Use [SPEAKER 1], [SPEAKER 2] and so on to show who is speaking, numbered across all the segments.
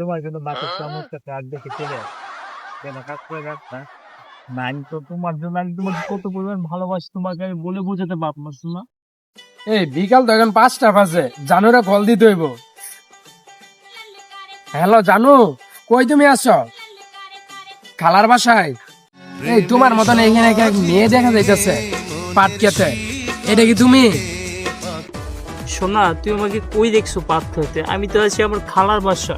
[SPEAKER 1] তোমার জন্য বাসের সমস্যা কাজ দেখে চলে কেন কাজ করে যাস না না আমি তো তোমার জন্য আমি তোমাকে কত পরিমাণ ভালোবাসি তোমাকে আমি বলে বোঝাতে পারবো না।
[SPEAKER 2] এই বিকাল তো এখন 5টা বাজে, জানুরা কল দিতে হইব। হ্যালো জানু, কই তুমি আছো? খালার বাসায়? এই তোমার মতন এখানে এক মেয়ে দেখা যাইতেছে পাট খেতে, এটা কি তুমি?
[SPEAKER 3] শোনা, তুই আমাকে কই দেখছো পাত্র হতে? আমি তো আছি আমার খালার বাসা।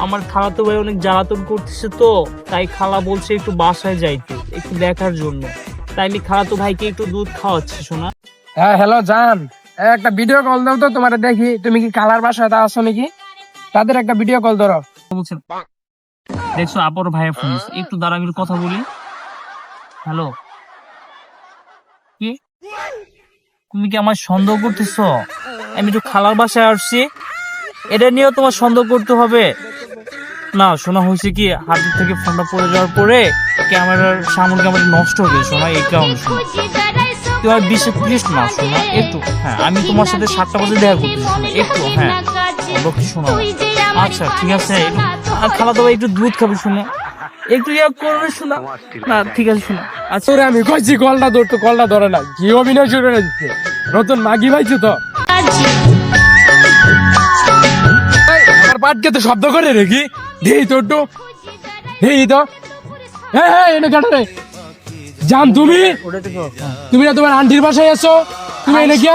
[SPEAKER 3] আমার খালা তো ভাই অনেক জ্বালাতন করতেছে, তো তাই খালা বলছে একটু বাসায় যাইতে, একটু দেখার জন্য। তাই আমি খালা তো ভাইকে একটু দুধ খাওয়াচ্ছি। শোনা,
[SPEAKER 2] হ্যাঁ হ্যালো জান, একটা ভিডিও কল দাও তো, তোমার দেখি তুমি কি খালার বাসায় আছো নাকি। তাদের একটা ভিডিও কল ধরো।
[SPEAKER 3] বলছেন দেখছো আপর ভাইয়ের ফোন, একটু দাঁড়া আমি একটু কথা বলি। হ্যালো, কি তুমি কি আমার সন্দেহ করতেছো? আমি একটু খালার বাসায় আসছি, এটা নিয়েও তোমার সন্দেহ করতে হবে? না শোনা, হয়েছে কি হাতের থেকে ফোনটা পড়ে যাওয়ার পরে ক্যামেরার সামনে ক্যামেরা নষ্ট হয়ে গেছে। শোনা, এই কারণে শোনা তুই আর বিশেষ প্লিজ না শোনা একটু। হ্যাঁ আমি তোমার সাথে 7টা বাজে দেখা করতেছি, শোনা একটু। হ্যাঁ লক্ষ্মী শোনা, আচ্ছা ঠিক আছে। আর খালা দাওয়া একটু দুধ খাবে, শোনা একটু ইয়া করবে, শোনা না ঠিক আছে শোনা। আচ্ছা
[SPEAKER 2] তোরে আমি কইছি কলটা ধরতো, কলটা ধরে না, কি অভিনয় শুরু করে দিচ্ছে। নতুন মাগি পাইছো তো। এই, আমার পাট খেতে শব্দ করে নাকি? দেই তো একটু, দেই তো। হ্যাঁ হ্যাঁ এনে কাটো রে। জান তুমি,
[SPEAKER 3] ওটা তো
[SPEAKER 2] তুমি না তোমার আন্টির বাসায় আছো, তুমি এনে কি